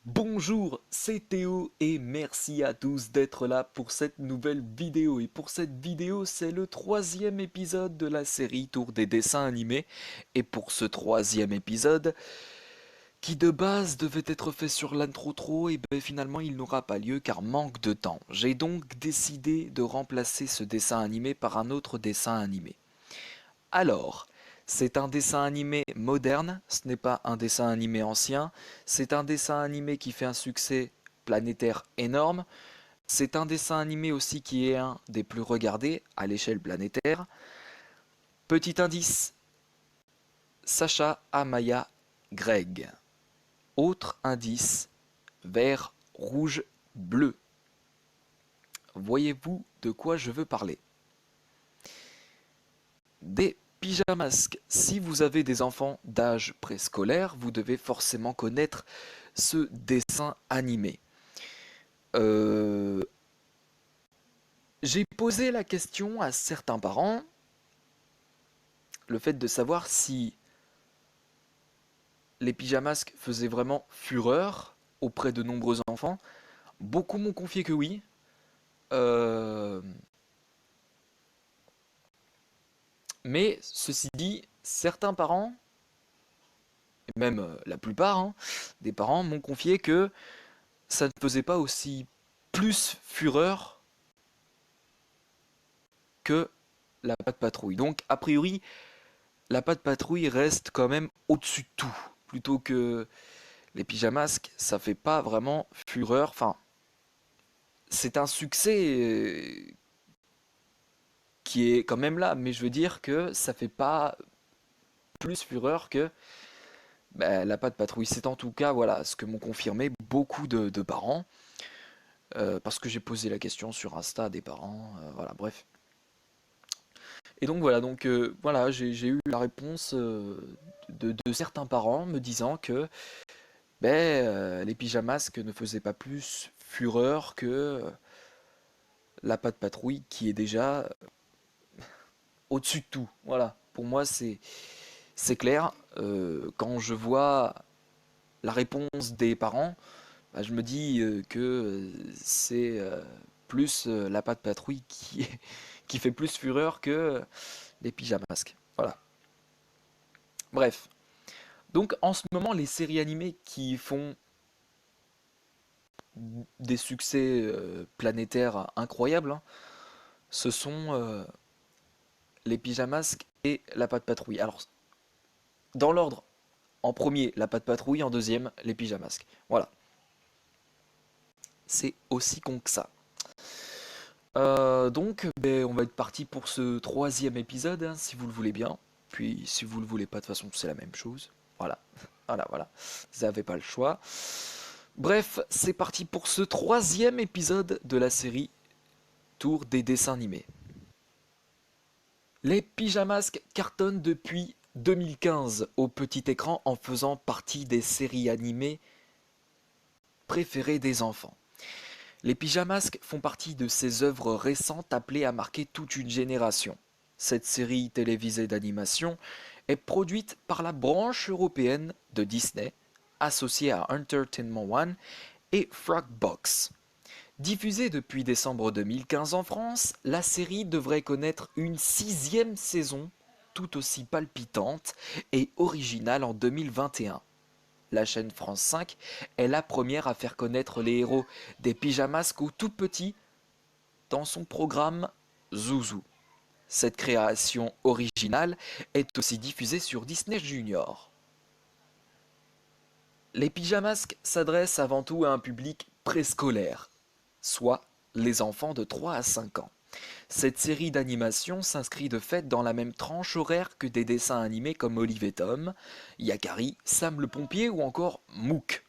Bonjour, c'est Théo et merci à tous d'être là pour cette nouvelle vidéo. Et pour cette vidéo, c'est le troisième épisode de la série Tour des dessins animés. Et pour ce troisième épisode, qui de base devait être fait sur l'intro, et ben finalement il n'aura pas lieu car manque de temps. J'ai donc décidé de remplacer ce dessin animé par un autre dessin animé. Alors, c'est un dessin animé moderne, ce n'est pas un dessin animé ancien, c'est un dessin animé qui fait un succès planétaire énorme, c'est un dessin animé aussi qui est un des plus regardés à l'échelle planétaire. Petit indice, Sacha, Amaya, Greg. Autre indice, vert, rouge, bleu. Voyez-vous de quoi je veux parler? Des pyjamasques. Si vous avez des enfants d'âge préscolaire, vous devez forcément connaître ce dessin animé. Euh, J'ai posé la question à certains parents, le fait de savoir si les pyjamasques faisaient vraiment fureur auprès de nombreux enfants. Beaucoup m'ont confié que oui. Euh, mais ceci dit, certains parents, et même la plupart des parents, m'ont confié que ça ne faisait pas aussi plus fureur que la patte patrouille. Donc, a priori, la patte patrouille reste quand même au-dessus de tout. Plutôt que les pyjamasques, ça fait pas vraiment fureur. Enfin, c'est un succès qui est quand même là, mais je veux dire que ça fait pas plus fureur que la patte patrouille. C'est en tout cas, voilà, ce que m'ont confirmé beaucoup de parents. Parce que j'ai posé la question sur Insta à des parents. Voilà, bref. Et donc voilà, voilà, j'ai eu la réponse de certains parents me disant que les pyjamasques ne faisaient pas plus fureur que la patte patrouille qui est déjà au-dessus de tout. Voilà, pour moi c'est clair. Quand je vois la réponse des parents, bah, je me dis que c'est plus la patte patrouille qui fait plus fureur que les pyjamasques. Voilà. Bref. Donc en ce moment, les séries animées qui font des succès planétaires incroyables, ce sont les pyjamasques et la patte patrouille. Alors, dans l'ordre, en premier, la patte patrouille, en deuxième, les pyjamasques. Voilà. C'est aussi con que ça. On va être parti pour ce troisième épisode, si vous le voulez bien. Puis, si vous le voulez pas, de toute façon, c'est la même chose. Voilà. Voilà. Vous n'avez pas le choix. Bref, c'est parti pour ce troisième épisode de la série Tour des dessins animés. Les pyjamasques cartonnent depuis 2015 au petit écran en faisant partie des séries animées préférées des enfants. Les pyjamasques font partie de ces œuvres récentes appelées à marquer toute une génération. Cette série télévisée d'animation est produite par la branche européenne de Disney, associée à Entertainment One et Frogbox. Diffusée depuis décembre 2015 en France, la série devrait connaître une sixième saison tout aussi palpitante et originale en 2021. La chaîne France 5 est la première à faire connaître les héros des pyjamasques aux tout petits dans son programme Zouzou. Cette création originale est aussi diffusée sur Disney Junior. Les pyjamasques s'adressent avant tout à un public préscolaire, soit les enfants de 3 à 5 ans. Cette série d'animation s'inscrit de fait dans la même tranche horaire que des dessins animés comme Olive et Tom, Yakari, Sam le pompier ou encore Mook.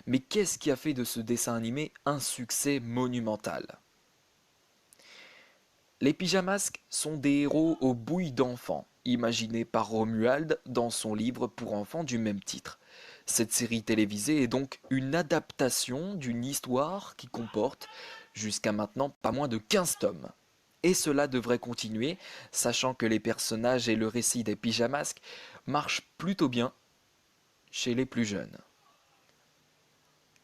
Mais qu'est-ce qui a fait de ce dessin animé un succès monumental? Les pyjamasques sont des héros aux bouilles d'enfants, imaginés par Romuald dans son livre pour enfants du même titre. Cette série télévisée est donc une adaptation d'une histoire qui comporte, jusqu'à maintenant, pas moins de 15 tomes. Et cela devrait continuer, sachant que les personnages et le récit des pyjamasques marchent plutôt bien chez les plus jeunes.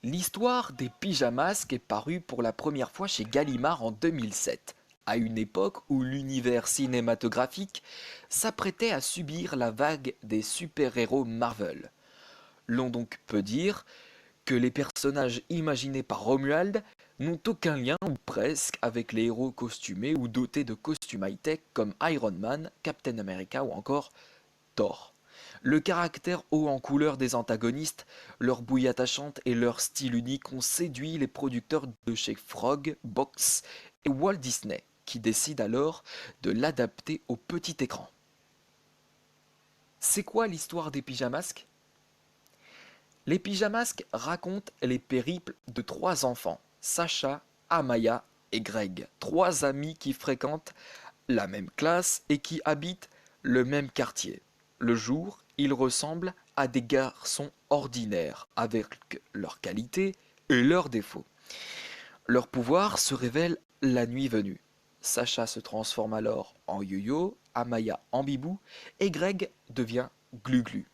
L'histoire des Pyjamasques est parue pour la première fois chez Gallimard en 2007, à une époque où l'univers cinématographique s'apprêtait à subir la vague des super-héros Marvel. L'on donc peut dire que les personnages imaginés par Romuald n'ont aucun lien ou presque avec les héros costumés ou dotés de costumes high-tech comme Iron Man, Captain America ou encore Thor. Le caractère haut en couleur des antagonistes, leur bouille attachante et leur style unique ont séduit les producteurs de chez Frog, Box et Walt Disney, qui décident alors de l'adapter au petit écran. C'est quoi l'histoire des Pyjamasques? Les Pyjamasques racontent les périples de trois enfants, Sacha, Amaya et Greg, trois amis qui fréquentent la même classe et qui habitent le même quartier. Le jour, ils ressemblent à des garçons ordinaires, avec leurs qualités et leurs défauts. Leur pouvoir se révèle la nuit venue. Sacha se transforme alors en yo-yo, Amaya en bibou et Greg devient glu-glu.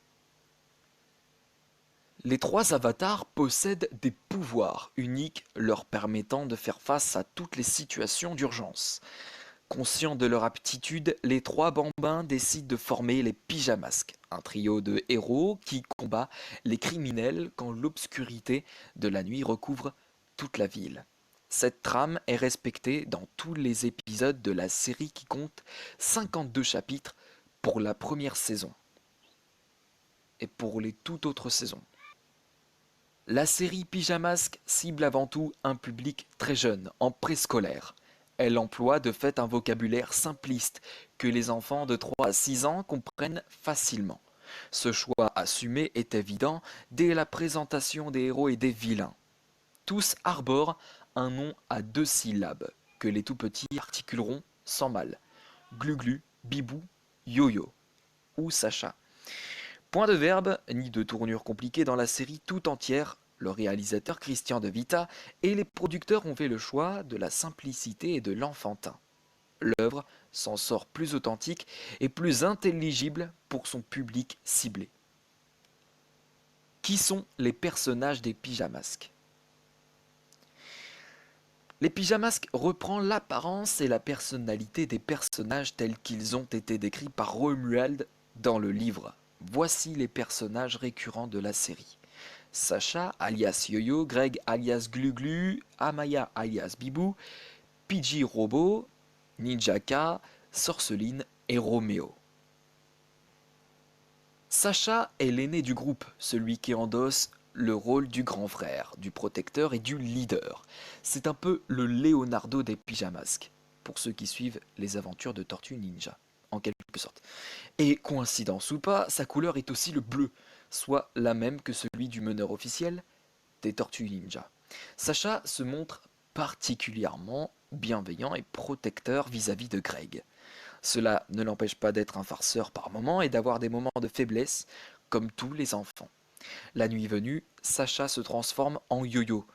Les trois avatars possèdent des pouvoirs uniques leur permettant de faire face à toutes les situations d'urgence. Conscients de leur aptitude, les trois bambins décident de former les Pyjamasques, un trio de héros qui combat les criminels quand l'obscurité de la nuit recouvre toute la ville. Cette trame est respectée dans tous les épisodes de la série qui compte 52 chapitres pour la première saison et pour les toutes autres saisons. La série Pyjamasque cible avant tout un public très jeune, en préscolaire. Elle emploie de fait un vocabulaire simpliste que les enfants de 3 à 6 ans comprennent facilement. Ce choix assumé est évident dès la présentation des héros et des vilains. Tous arborent un nom à 2 syllabes que les tout-petits articuleront sans mal. Glu-glu, bibou, yo-yo ou Sacha. Point de verbe ni de tournure compliquée dans la série tout entière, le réalisateur Christian De Vita et les producteurs ont fait le choix de la simplicité et de l'enfantin. L'œuvre s'en sort plus authentique et plus intelligible pour son public ciblé. Qui sont les personnages des Pyjamasques? Les Pyjamasques reprend l'apparence et la personnalité des personnages tels qu'ils ont été décrits par Romuald dans le livre. Voici les personnages récurrents de la série. Sacha alias Yo-Yo, Greg alias Glu-Glu, Amaya alias Bibou, Pidgey Robot, Ninjaka, Sorceline et Roméo. Sacha est l'aîné du groupe, celui qui endosse le rôle du grand frère, du protecteur et du leader. C'est un peu le Leonardo des Pyjamasques, pour ceux qui suivent les aventures de Tortue Ninja, en quelque sorte. Et coïncidence ou pas, sa couleur est aussi le bleu, soit la même que celui du meneur officiel des Tortues Ninja. Sacha se montre particulièrement bienveillant et protecteur vis-à-vis de Greg. Cela ne l'empêche pas d'être un farceur par moments et d'avoir des moments de faiblesse, comme tous les enfants. La nuit venue, Sacha se transforme en yo-yo,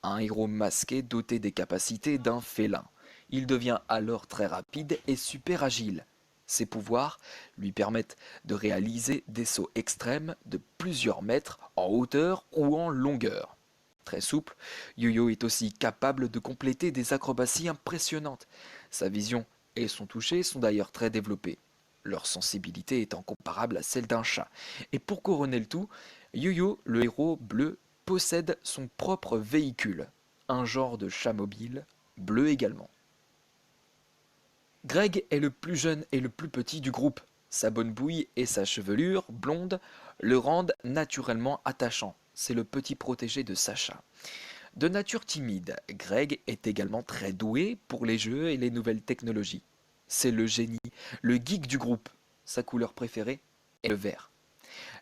un héros masqué doté des capacités d'un félin. Il devient alors très rapide et super agile. Ses pouvoirs lui permettent de réaliser des sauts extrêmes de plusieurs mètres en hauteur ou en longueur. Très souple, Yo-Yo est aussi capable de compléter des acrobaties impressionnantes. Sa vision et son toucher sont d'ailleurs très développés, leur sensibilité étant comparable à celle d'un chat. Et pour couronner le tout, Yo-Yo, le héros bleu, possède son propre véhicule, un genre de chat mobile, bleu également. Greg est le plus jeune et le plus petit du groupe. Sa bonne bouille et sa chevelure blonde le rendent naturellement attachant. C'est le petit protégé de Sacha. De nature timide, Greg est également très doué pour les jeux et les nouvelles technologies. C'est le génie, le geek du groupe. Sa couleur préférée est le vert.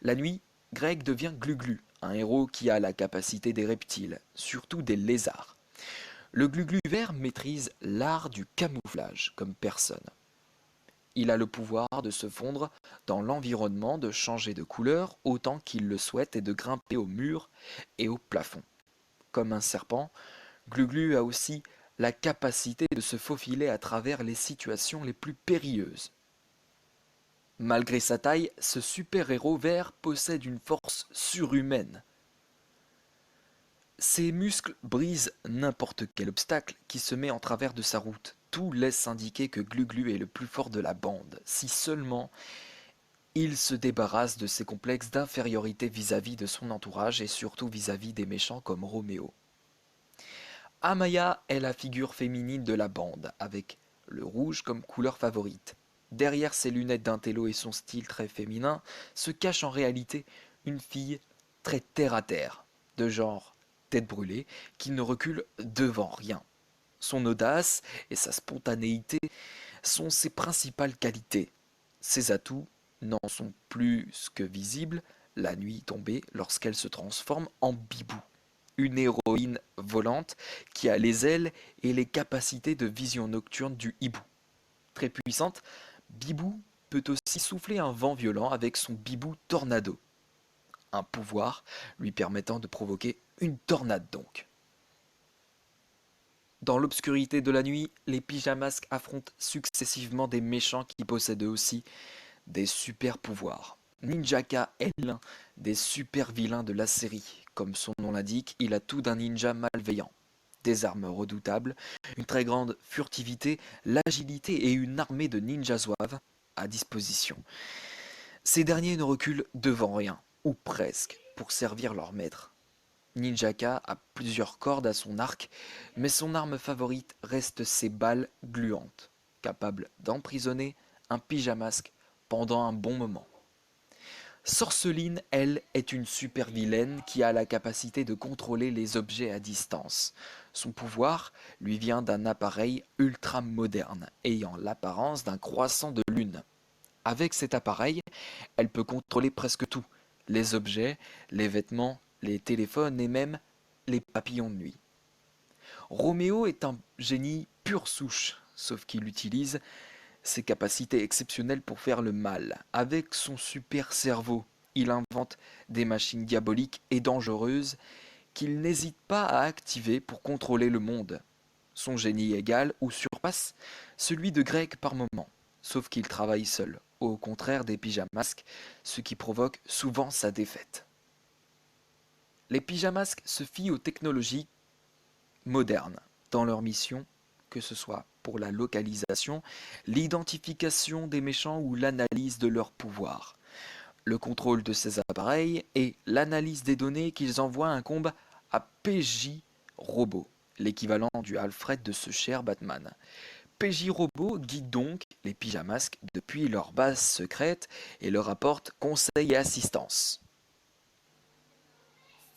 La nuit, Greg devient Glu-Glu, un héros qui a la capacité des reptiles, surtout des lézards. Le Glu-Glu vert maîtrise l'art du camouflage comme personne. Il a le pouvoir de se fondre dans l'environnement, de changer de couleur autant qu'il le souhaite et de grimper aux murs et au plafond. Comme un serpent, Glu-Glu a aussi la capacité de se faufiler à travers les situations les plus périlleuses. Malgré sa taille, ce super-héros vert possède une force surhumaine. Ses muscles brisent n'importe quel obstacle qui se met en travers de sa route. Tout laisse indiquer que Glu-Glu est le plus fort de la bande, si seulement il se débarrasse de ses complexes d'infériorité vis-à-vis de son entourage et surtout vis-à-vis des méchants comme Roméo. Amaya est la figure féminine de la bande, avec le rouge comme couleur favorite. Derrière ses lunettes d'intello et son style très féminin, se cache en réalité une fille très terre-à-terre, de genre tête brûlée, qui ne recule devant rien. Son audace et sa spontanéité sont ses principales qualités. Ses atouts n'en sont plus que visibles la nuit tombée lorsqu'elle se transforme en Bibou, une héroïne volante qui a les ailes et les capacités de vision nocturne du hibou. Très puissante, Bibou peut aussi souffler un vent violent avec son Bibou Tornado, un pouvoir lui permettant de provoquer une tornade donc. Dans l'obscurité de la nuit, les pyjamasques affrontent successivement des méchants qui possèdent eux aussi des super pouvoirs. Ninjaka est l'un des super vilains de la série. Comme son nom l'indique, il a tout d'un ninja malveillant. Des armes redoutables, une très grande furtivité, l'agilité et une armée de ninjas zouaves à disposition. Ces derniers ne reculent devant rien, ou presque, pour servir leur maître. Ninjaka a plusieurs cordes à son arc, mais son arme favorite reste ses balles gluantes, capables d'emprisonner un pyjamasque pendant un bon moment. Sorceline, elle, est une super vilaine qui a la capacité de contrôler les objets à distance. Son pouvoir lui vient d'un appareil ultra moderne, ayant l'apparence d'un croissant de lune. Avec cet appareil, elle peut contrôler presque tout, les objets, les vêtements, les téléphones et même les papillons de nuit. Roméo est un génie pure souche, sauf qu'il utilise ses capacités exceptionnelles pour faire le mal. Avec son super cerveau, il invente des machines diaboliques et dangereuses qu'il n'hésite pas à activer pour contrôler le monde. Son génie égale ou surpasse celui de Greg par moment, sauf qu'il travaille seul, au contraire des pyjamasques, ce qui provoque souvent sa défaite. Les pyjamasques se fient aux technologies modernes dans leur mission, que ce soit pour la localisation, l'identification des méchants ou l'analyse de leurs pouvoirs. Le contrôle de ces appareils et l'analyse des données qu'ils envoient incombent à PJ Robot, l'équivalent du Alfred de ce cher Batman. PJ Robot guide donc les pyjamasques depuis leur base secrète et leur apporte conseils et assistance.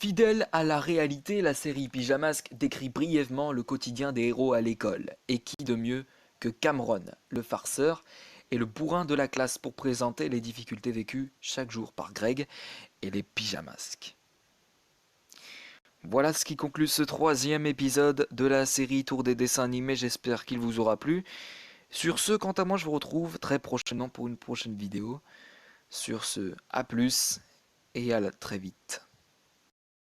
Fidèle à la réalité, la série Pyjamasque décrit brièvement le quotidien des héros à l'école. Et qui de mieux que Cameron, le farceur, et le bourrin de la classe pour présenter les difficultés vécues chaque jour par Greg et les Pyjamasques. Voilà ce qui conclut ce troisième épisode de la série Tour des dessins animés, j'espère qu'il vous aura plu. Sur ce, quant à moi, je vous retrouve très prochainement pour une prochaine vidéo. Sur ce, à plus et à très vite.